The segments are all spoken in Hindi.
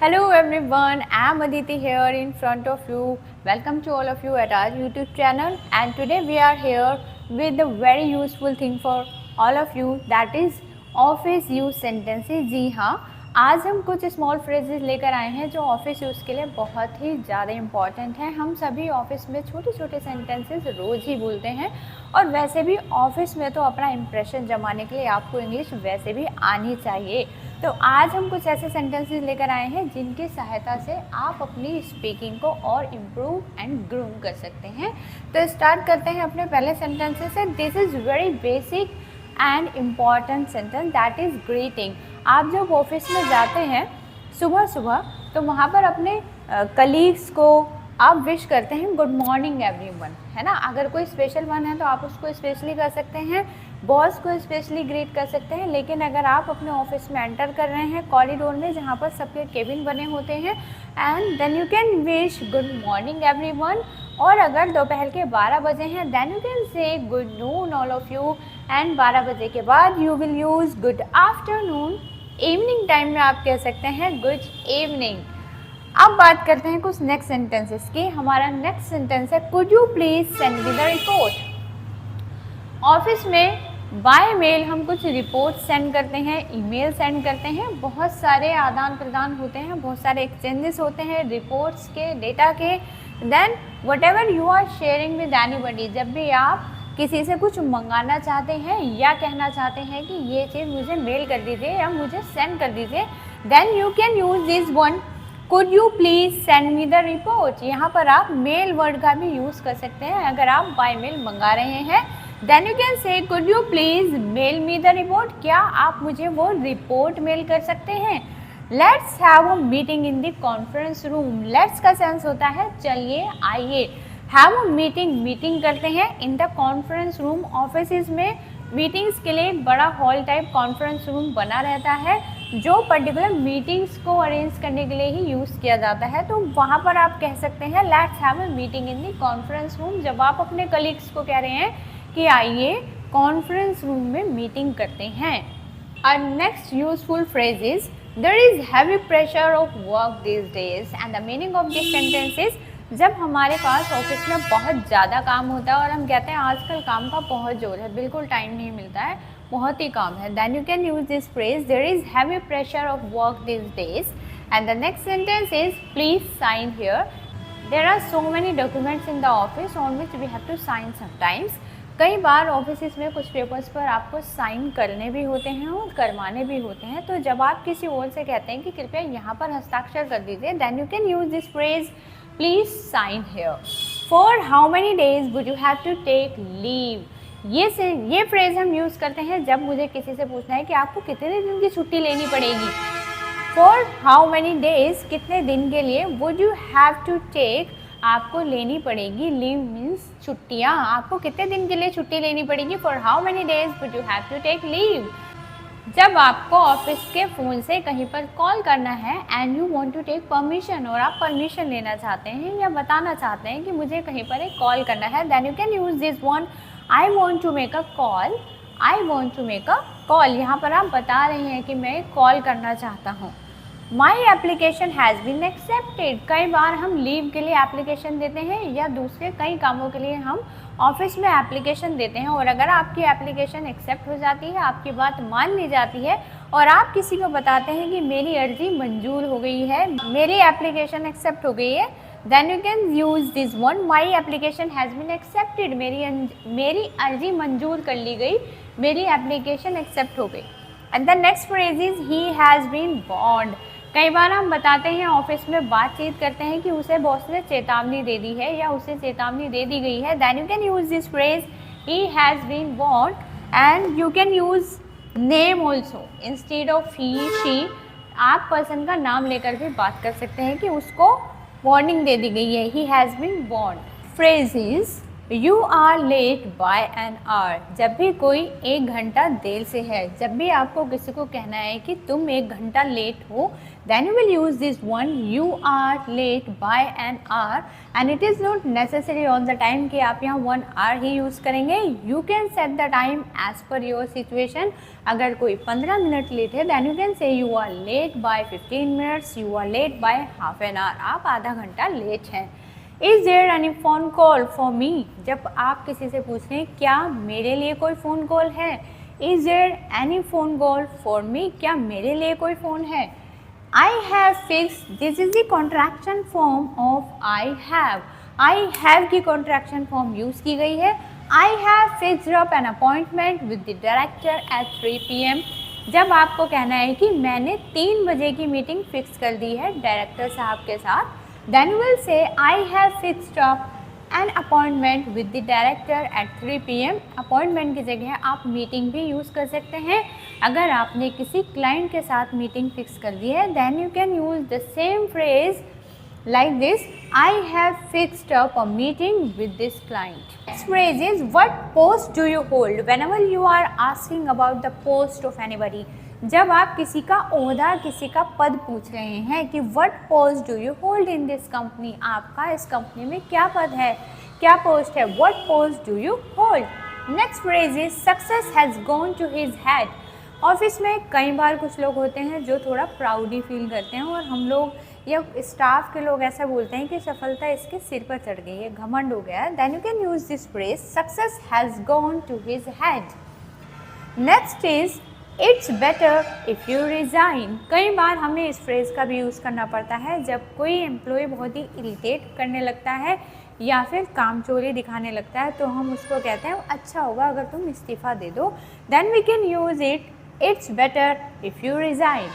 Hello everyone, I am Aditi here in front of you. Welcome to all of you at our YouTube channel, and today we are here with a very useful thing for all of you, that is office use sentences. जी हाँ, आज हम कुछ स्मॉल फ्रेजेस लेकर आए हैं जो ऑफिस यूज़ के लिए बहुत ही ज़्यादा इम्पॉर्टेंट हैं। हम सभी ऑफिस में छोटे छोटे सेंटेंसेस रोज़ ही बोलते हैं, और वैसे भी ऑफिस में तो अपना इम्प्रेशन जमाने के लिए आपको इंग्लिश वैसे भी आनी चाहिए। तो आज हम कुछ ऐसे सेंटेंसेस लेकर आए हैं जिनकी सहायता से आप अपनी स्पीकिंग को और इम्प्रूव एंड ग्रूम कर सकते हैं। तो स्टार्ट करते हैं अपने पहले सेंटेंसेस से। This is very basic and important sentence, that is greeting. आप जब ऑफिस में जाते हैं सुबह सुबह, तो वहाँ पर अपने कलीग्स को आप विश करते हैं गुड मॉर्निंग एवरीवन, है ना। अगर कोई स्पेशल वन है तो आप उसको स्पेशली कर सकते हैं, बॉस को स्पेशली ग्रीट कर सकते हैं। लेकिन अगर आप अपने ऑफिस में एंटर कर रहे हैं कॉरिडोर में जहाँ पर सबके केबिन बने होते हैं, and then you can wish good morning everyone. और अगर दोपहर के 12 बजे हैं then you can say good noon all of you, and 12 बजे के बाद you will use good afternoon. Evening time में आप कह सकते हैं गुड इवनिंग। अब बात करते हैं कुछ नेक्स्ट सेंटेंसेस की। हमारा नेक्स्ट सेंटेंस है could you please send me the report. Office में बाय मेल हम कुछ रिपोर्ट सेंड करते हैं, ईमेल सेंड करते हैं, बहुत सारे आदान प्रदान होते हैं, बहुत सारे एक्सचेंजेस होते हैं रिपोर्ट्स के, डेटा के। Then whatever you are sharing with anybody, जब भी आप किसी से कुछ मंगाना चाहते हैं या कहना चाहते हैं कि ये चीज़ मुझे मेल कर दीजिए या मुझे सेंड कर दीजिए, then you can use this one, could you please send me the report. यहाँ पर आप मेल वर्ड का भी यूज़ कर सकते हैं। अगर आप बाय मेल मंगा रहे हैं then you can say could you please mail me the report, क्या आप मुझे वो रिपोर्ट मेल कर सकते हैं। Let's have a meeting in the conference room. Let's का सेंस होता है चलिए आइए, हैव अ मीटिंग करते हैं in the conference room. Office में मीटिंग्स के लिए एक बड़ा हॉल टाइप कॉन्फ्रेंस रूम बना रहता है जो पर्टिकुलर मीटिंग्स को अरेंज करने के लिए ही यूज़ किया जाता है। तो वहाँ पर आप कह सकते हैं let's have a meeting in the conference room, जब आप अपने कलीग्स को कह रहे हैं कि आइए कॉन्फ्रेंस रूम में मीटिंग करते हैं। और next useful phrase is there is heavy pressure of work this days, and the meaning of this sentence is जब हमारे पास ऑफिस में बहुत ज़्यादा काम होता है और हम कहते हैं आजकल काम का बहुत जोर है, बिल्कुल टाइम नहीं मिलता है, बहुत ही काम है, then you can use this phrase there is heavy pressure of work this days. And the next sentence is please sign here. There are so many documents in the office on which we have to sign sometimes. कई बार ऑफिस में कुछ पेपर्स पर आपको साइन करने भी होते हैं और करवाने भी होते हैं। तो जब आप किसी और से कहते हैं कि कृपया यहाँ पर हस्ताक्षर कर दीजिए, then you can use this phrase please sign here. For how many days would you have to take leave. ये फ्रेज हम यूज़ करते हैं जब मुझे किसी से पूछना है कि आपको कितने दिन की छुट्टी लेनी पड़ेगी। फॉर हाउ मेनी डेज, कितने दिन के लिए, would you have to take, आपको लेनी पड़ेगी, लीव मीन्स छुट्टियाँ, आपको कितने दिन के लिए छुट्टी लेनी पड़ेगी। For how many days would you have to take leave. जब आपको ऑफिस के फ़ोन से कहीं पर कॉल करना है and you want to take permission, और आप परमिशन लेना चाहते हैं या बताना चाहते हैं कि मुझे कहीं पर एक कॉल करना है, then you can use this one, I want to make a call, I want to make a call. यहाँ पर आप बता रहे हैं कि मैं कॉल करना चाहता हूँ। My application has been accepted. कई बार हम लीव के लिए एप्लीकेशन देते हैं या दूसरे कई कामों के लिए हम ऑफिस में एप्लीकेशन देते हैं, और अगर आपकी एप्लीकेशन एक्सेप्ट हो जाती है, आपकी बात मान ली जाती है, और आप किसी को बताते हैं कि मेरी अर्जी मंजूर हो गई है, मेरी एप्लीकेशन एक्सेप्ट हो गई है, then you can use this one, my application has been accepted. मेरी अर्जी मंजूर कर ली गई, मेरी एप्लीकेशन एक्सेप्ट हो गई। And the next phrase is he has been warned. कई बार हम बताते हैं ऑफिस में बातचीत करते हैं कि उसे बॉस ने चेतावनी दे दी है या उसे चेतावनी दे दी गई है, then you can use this phrase he has been warned. And you can use name also instead of he she. आप पर्सन का नाम लेकर भी बात कर सकते हैं कि उसको वार्निंग दे दी गई है, he has been warned. Phrase is you are late by an hour, जब भी कोई 1 घंटा देर से है, जब भी आपको किसी को कहना है कि तुम 1 घंटा लेट हो, then you will use this one, you are late by an hour, and it is not necessary on the time कि आप यहाँ 1 hour ही यूज़ करेंगे. You can set the time as per your situation. अगर कोई 15 मिनट लेट है, then you can say you are late by 15 minutes, you are late by half an hour, आप आधा घंटा लेट हैं. Is there any phone call for me, जब आप किसी से पूछ रहे हैं क्या मेरे लिए कोई फ़ोन कॉल है. Is there any phone call for me, क्या मेरे लिए कोई फ़ोन है. I have fixed, this is the contraction form of I have. I have की contraction form use की गई है. I have fixed up an appointment with the director at 3 PM. जब आपको कहना है कि मैंने 3 बजे की मीटिंग फिक्स कर दी है डायरेक्टर साहब के साथ, then you will say I have fixed up an appointment with the director at 3 PM. Appointment की जगह आप मीटिंग भी यूज़ कर सकते हैं. अगर आपने किसी क्लाइंट के साथ मीटिंग फिक्स कर दी है, then you can use the same phrase like this, I have fixed up a meeting with this client. Next phrase is what post do you hold, whenever you are asking about the post of anybody. जब आप किसी का ओहदा, किसी का पद पूछ रहे हैं कि what post do you hold in this company, आपका इस कंपनी में क्या पद है, क्या पोस्ट है, what post do you hold. Next phrase is success has gone to his head. Office में कई बार कुछ लोग होते हैं जो थोड़ा प्राउडी फील करते हैं, और हम लोग या स्टाफ के लोग ऐसा बोलते हैं कि सफलता इसके सिर पर चढ़ गई है, घमंड हो गया है. Then you can use this phrase success has gone to his head. Next is it's better if you resign. कई बार हमें इस फ्रेज़ का भी यूज़ करना पड़ता है जब कोई एम्प्लॉय बहुत ही इरिटेट करने लगता है या फिर कामचोरी दिखाने लगता है, तो हम उसको कहते हैं अच्छा होगा अगर तुम इस्तीफ़ा दे दो. Then we can use it, it's better if you resign.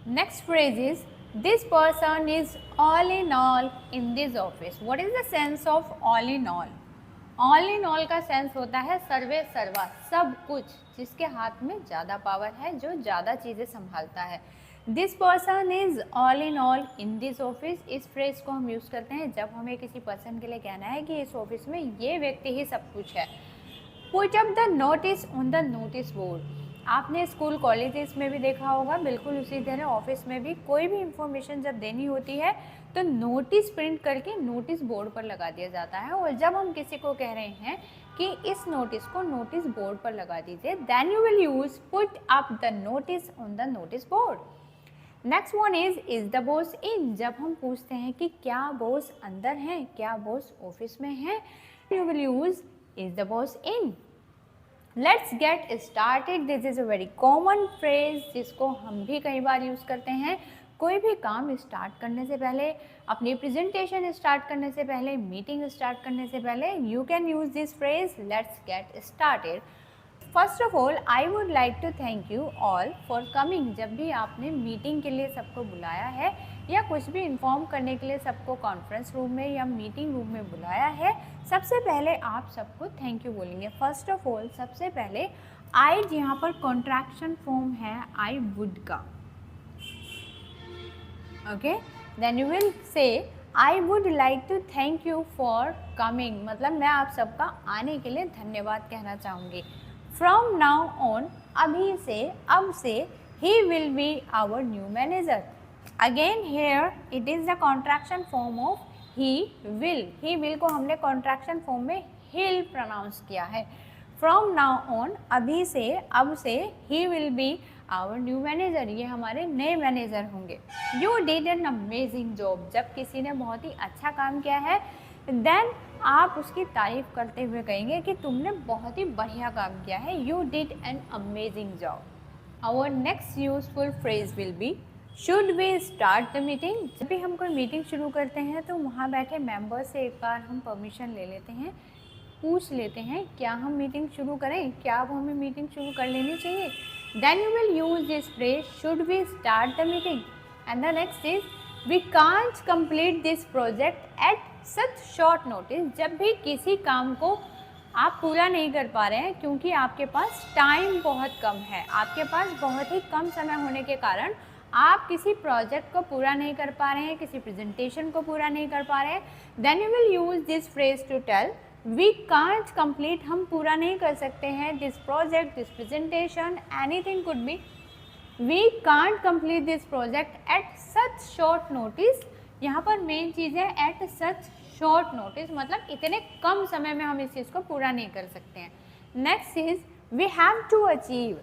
Next phrase is this person is all in this office. What is the sense of all in all. All in all का सेंस होता है सर्वे सर्वा, सब कुछ, जिसके हाथ में ज़्यादा पावर है, जो ज़्यादा चीज़ें संभालता है. This person is all in this office. इस फ्रेज को हम यूज़ करते हैं जब हमें किसी पर्सन के लिए कहना है कि इस ऑफिस में ये व्यक्ति ही सब कुछ है. Put up the notice on the notice board. आपने स्कूल कॉलेजेस में भी देखा होगा, बिल्कुल उसी तरह ऑफिस में भी कोई भी इंफॉर्मेशन जब देनी होती है तो नोटिस प्रिंट करके नोटिस बोर्ड पर लगा दिया जाता है. और जब हम किसी को कह रहे हैं कि इस नोटिस को नोटिस बोर्ड पर लगा दीजिए, then you will use put up the notice on the notice board. Next one is the boss in. जब हम पूछते हैं कि क्या बॉस अंदर हैं, क्या बॉस ऑफिस में हैं, you will use is the boss in. Let's get started. This is a very common phrase जिसको हम भी कई बार यूज़ करते हैं. कोई भी काम स्टार्ट करने से पहले, अपनी प्रेजेंटेशन स्टार्ट करने से पहले, मीटिंग स्टार्ट करने से पहले, you can use this phrase let's get started. First of all I would like to thank you all for coming. जब भी आपने मीटिंग के लिए सबको बुलाया है या कुछ भी इन्फॉर्म करने के लिए सबको कॉन्फ्रेंस रूम में या मीटिंग रूम में बुलाया है, सबसे पहले आप सबको थैंक यू बोलेंगे. फर्स्ट ऑफ ऑल सबसे पहले आई, यहाँ पर कॉन्ट्रैक्शन फॉर्म है आई वुड का. Okay, then you will say I would like to thank you for coming, मतलब मैं आप सबका आने के लिए धन्यवाद कहना चाहूँगी. फ्रॉम नाउ ऑन, अभी से, अब से, he will be our new manager. Again here it is the contraction form of he will. He will को हमने कॉन्ट्रैक्शन फॉर्म में हिल प्रोनाउंस किया है. फ्रॉम नाउ ऑन, अभी से, अब से, he will be our new manager, ये हमारे नए मैनेजर होंगे. You did an amazing job. जब किसी ने बहुत ही अच्छा काम किया है, देन आप उसकी तारीफ़ करते हुए कहेंगे कि तुमने बहुत ही बढ़िया काम किया है. You did an amazing job. Our next useful phrase will be should we start the meeting. जब भी हम कोई मीटिंग शुरू करते हैं तो वहाँ बैठे मेंबर से एक बार हम परमिशन ले लेते हैं, पूछ लेते हैं क्या हम मीटिंग शुरू करें, क्या अब हमें मीटिंग शुरू कर लेनी चाहिए. Then you will use this phrase should we start the meeting. And the next is we can't complete this project at such short notice. जब भी किसी काम को आप पूरा नहीं कर पा रहे हैं क्योंकि आपके पास टाइम बहुत कम है, आपके पास बहुत ही कम समय होने के कारण आप किसी प्रोजेक्ट को पूरा नहीं कर पा रहे हैं, किसी प्रेजेंटेशन को पूरा नहीं कर पा रहे हैं, then you will use this phrase to tell we can't complete, हम पूरा नहीं कर सकते हैं, this project, this presentation, anything could be, we can't complete this project at such short notice. यहाँ पर मेन चीज़ है एट सच शॉर्ट नोटिस, मतलब इतने कम समय में हम इस चीज़ को पूरा नहीं कर सकते हैं। Next is we have to achieve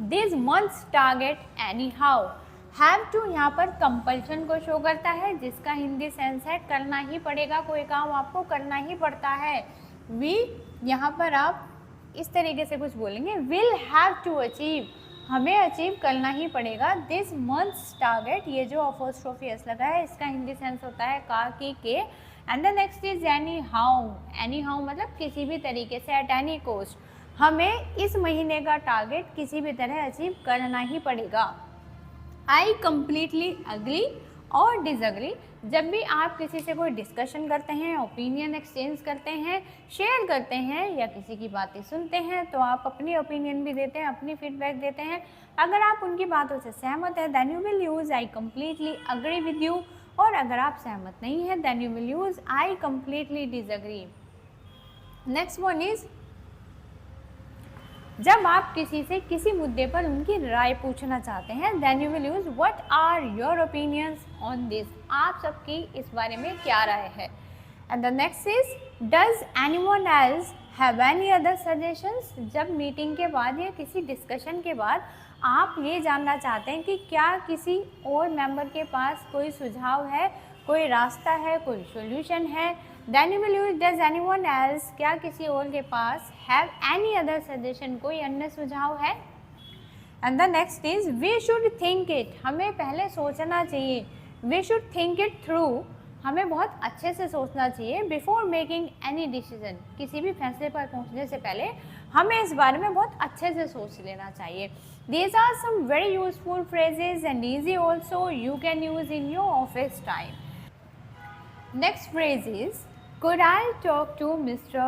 this month's target anyhow. Have to यहाँ पर कंपल्शन को शो करता है, जिसका हिंदी सेंस है करना ही पड़ेगा, कोई काम आपको करना ही पड़ता है। वी यहाँ पर आप इस तरीके से कुछ बोलेंगे, विल हैव टू अचीव, हमें अचीव करना ही पड़ेगा दिस मंथ्स टारगेट। ये जो अपोस्ट्रोफी एस लगा है इसका हिंदी सेंस होता है का, की, के। And the next is any how. Any how मतलब किसी भी तरीके से, एट एनी कॉस्ट, हमें इस महीने का टारगेट किसी भी तरह अचीव करना ही पड़ेगा। आई कम्प्लीटली अग्री और डिसअग्री, जब भी आप किसी से कोई डिस्कशन करते हैं, ओपिनियन एक्सचेंज करते हैं, शेयर करते हैं या किसी की बातें सुनते हैं, तो आप अपनी ओपिनियन भी देते हैं, अपनी फीडबैक देते हैं। अगर आप उनकी बातों से सहमत हैं then you will use I completely agree with you, और अगर आप सहमत नहीं हैं then you will use I completely disagree. Next one is जब आप किसी से किसी मुद्दे पर उनकी राय पूछना चाहते हैं then you will use what are your opinions on this, आप सबकी इस बारे में क्या राय है। And the next is does anyone else have any other suggestions, जब मीटिंग के बाद या किसी डिस्कशन के बाद आप ये जानना चाहते हैं कि क्या किसी और मेंबर के पास कोई सुझाव है, कोई रास्ता है, कोई सॉल्यूशन है, then you will use does anyone else, क्या किसी और के पास हैव एनी अदर सजेशन, कोई अन्य सुझाव है। And the next is we should think it, हमें पहले सोचना चाहिए, we should think it through, हमें बहुत अच्छे से सोचना चाहिए, बिफोर मेकिंग एनी डिसीजन, किसी भी फैसले पर पहुंचने से पहले हमें इस बारे में बहुत अच्छे से सोच लेना चाहिए। These are some very useful phrases and easy also, you can use in your office time. Next phrase is could I talk to Mr.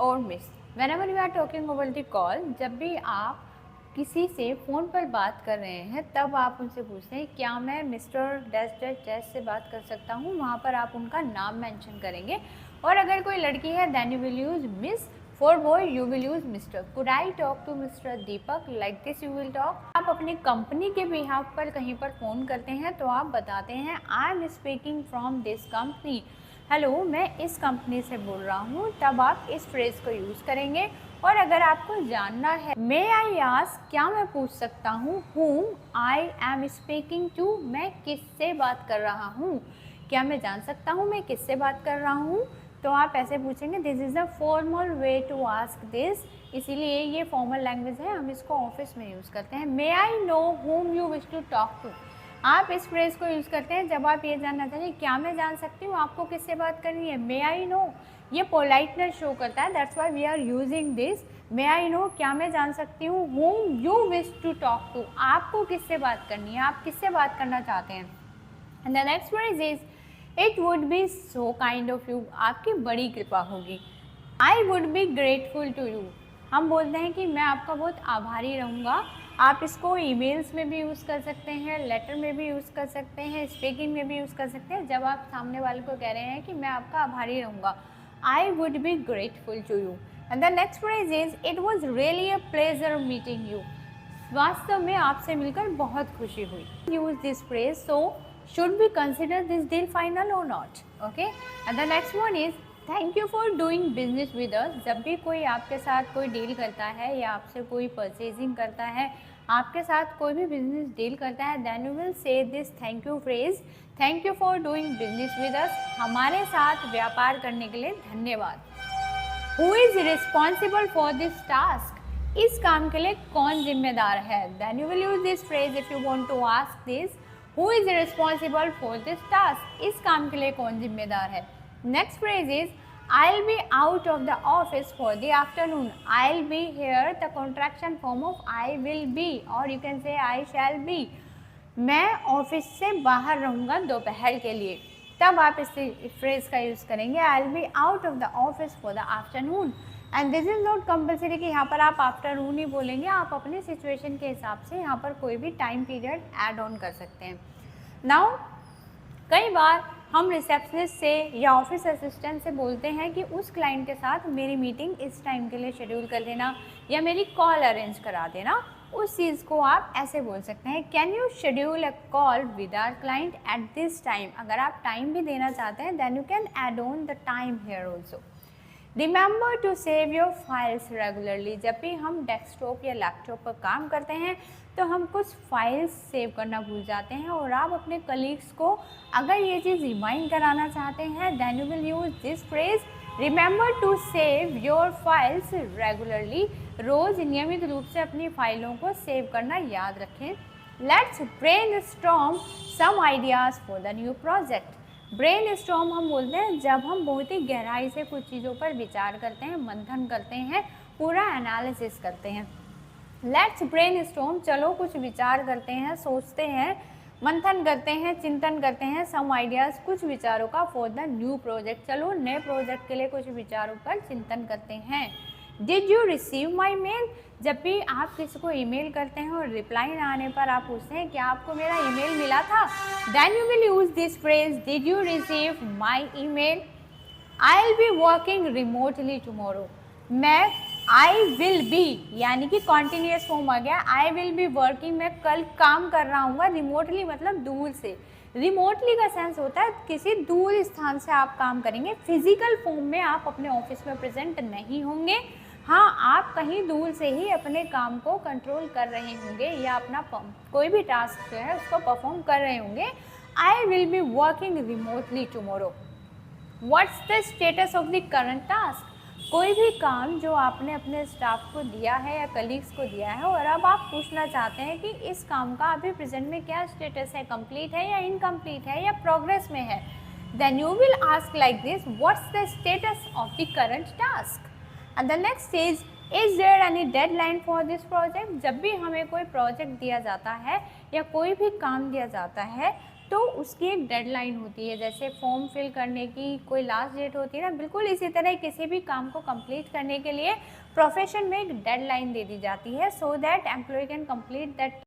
or Miss? Whenever you are talking over the call, जब भी आप किसी से फ़ोन पर बात कर रहे हैं तब आप उनसे पूछते हैं क्या मैं मिस्टर डैश डैश डैश से बात कर सकता हूँ, वहाँ पर आप उनका नाम मेंशन करेंगे। और अगर कोई लड़की है then you will use miss, for boy you will use mister. Could I talk to mister Deepak, like this you will talk. आप अपनी कंपनी के बिहाफ पर कहीं पर फ़ोन करते हैं तो आप बताते हैं आई am speaking from this company, hello मैं इस कंपनी से बोल रहा हूँ, तब आप इस फ्रेज़ को यूज़ करेंगे। और अगर आपको जानना है मे आई आस्क, क्या मैं पूछ सकता हूँ, whom I am speaking to, मैं किससे बात कर रहा हूँ, क्या मैं जान सकता हूँ मैं किससे बात कर रहा हूँ, तो आप ऐसे पूछेंगे। This is a formal way to ask this, इसीलिए ये फॉर्मल लैंग्वेज है, हम इसको ऑफिस में यूज़ करते हैं। May I know whom you wish to talk to, आप इस फ्रेज़ को यूज़ करते हैं जब आप ये जानना चाहिए क्या मैं जान सकती हूँ आपको किससे बात करनी है। मे आई नो ये पोलाइटनेस शो करता है, that's why we are using this. May I know क्या मैं जान सकती हूँ, whom you wish to talk to, आपको किससे बात करनी है, आप किससे बात करना चाहते हैं। And the next phrase is it would be so kind of you, आपकी बड़ी कृपा होगी। I would be grateful to you, हम बोलते हैं कि मैं आपका बहुत आभारी रहूँगा। आप इसको ईमेल्स में भी यूज़ कर सकते हैं, लेटर में भी यूज़ कर सकते हैं, स्पीकिंग में भी यूज़ कर सकते हैं, जब आप सामने वाले को कह रहे हैं कि मैं आपका आभारी रहूँगा। I would be grateful to you. And the next phrase is it was really a pleasure meeting you, वास्तव में आपसे मिलकर बहुत खुशी हुई। Use this phrase, so should be consider this deal final और not, okay. And the next one is thank you for doing business with us, जब भी कोई आपके साथ कोई डील करता है या आपसे कोई परचेजिंग करता है, आपके साथ कोई भी बिजनेस डील करता है, then you will say this thank you phrase, thank you for doing business with us, हमारे साथ व्यापार करने के लिए धन्यवाद। Who is responsible for this task, इस काम के लिए कौन जिम्मेदार है, then you will use this phrase if you want to ask this, who is responsible for this task, इस काम के लिए कौन जिम्मेदार है। Next phrase is I'll be out of the office for the afternoon. I'll be here, the contraction form of I will be, or you can say I shall be. मैं ऑफिस से बाहर रहूँगा दोपहर के लिए, तब आप इस फ्रेज का यूज़ करेंगे I'll be out of the office for the afternoon. And this is not compulsory कि यहाँ पर आप आफ्टरनून ही बोलेंगे, आप अपने सिचुएशन के हिसाब से यहाँ पर कोई भी टाइम पीरियड ऐड ऑन कर सकते हैं। नाउ कई बार हम रिसेप्शनिस्ट से या ऑफिस असिस्टेंट से बोलते हैं कि उस क्लाइंट के साथ मेरी मीटिंग इस टाइम के लिए शेड्यूल कर देना या मेरी कॉल अरेंज करा देना, उस चीज़ को आप ऐसे बोल सकते हैं, can you schedule a call with our client at this time. अगर आप टाइम भी देना चाहते हैं then you can add on the time here also. Remember to save your files regularly. जब भी हम डेस्कटॉप या लैपटॉप पर काम करते हैं तो हम कुछ फाइल्स सेव करना भूल जाते हैं, और आप अपने कलीग्स को अगर ये चीज़ रिमाइंड कराना चाहते हैं then you will use this phrase, remember to save your files regularly. रोज़ नियमित रूप से अपनी फाइलों को सेव करना याद रखें। Let's brainstorm some ideas for the new project. Brainstorm हम बोलते हैं जब हम बहुत ही गहराई से कुछ चीज़ों पर विचार करते हैं, मंथन करते हैं, पूरा एनालिसिस करते हैं। लेट्स ब्रेन स्टॉर्म, चलो कुछ विचार करते हैं, सोचते हैं, मंथन करते हैं, चिंतन करते हैं, सम आइडियाज़, कुछ विचारों का, फॉर द न्यू प्रोजेक्ट, चलो नए प्रोजेक्ट के लिए कुछ विचारों पर चिंतन करते हैं। Did you receive my mail. जब भी आप किसी को ईमेल करते हैं और रिप्लाई ना आने पर आप पूछते हैं क्या आपको मेरा ईमेल मिला था, then you will use this phrase, did you receive my email. I will be working remotely tomorrow. मैं आई विल बी यानी कि कॉन्टिन्यूस फॉर्म आ गया, आई विल बी वर्किंग, मैं कल काम कर रहा हूँ, रिमोटली मतलब दूर से। रिमोटली का सेंस होता है किसी दूर स्थान से आप काम करेंगे, फिजिकल फॉर्म में आप अपने ऑफिस में प्रेजेंट नहीं होंगे। हाँ, आप कहीं दूर से ही अपने काम को कंट्रोल कर रहे होंगे या अपना कोई भी टास्क जो है उसको परफॉर्म कर रहे होंगे। आई will be working remotely tomorrow. What's the status of the current task. कोई भी काम जो आपने अपने स्टाफ को दिया है या कलीग्स को दिया है और अब आप पूछना चाहते हैं कि इस काम का अभी प्रेजेंट में क्या स्टेटस है, कंप्लीट है या इनकम्प्लीट है या प्रोग्रेस में है, then you will ask like this, what's the status of the current task. And the next is there any deadline for this project. जब भी हमें कोई प्रोजेक्ट दिया जाता है या कोई भी काम दिया जाता है तो उसकी एक डेडलाइन होती है, जैसे फॉर्म फिल करने की कोई लास्ट डेट होती है ना, बिल्कुल इसी तरह किसी भी काम को कंप्लीट करने के लिए प्रोफेशन में एक डेडलाइन दे दी जाती है, so that employ can complete that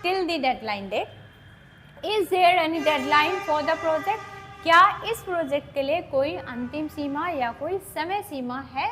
till the deadline date. Is there any deadline for the project? क्या इस प्रोजेक्ट के लिए कोई अंतिम सीमा या कोई समय सीमा है?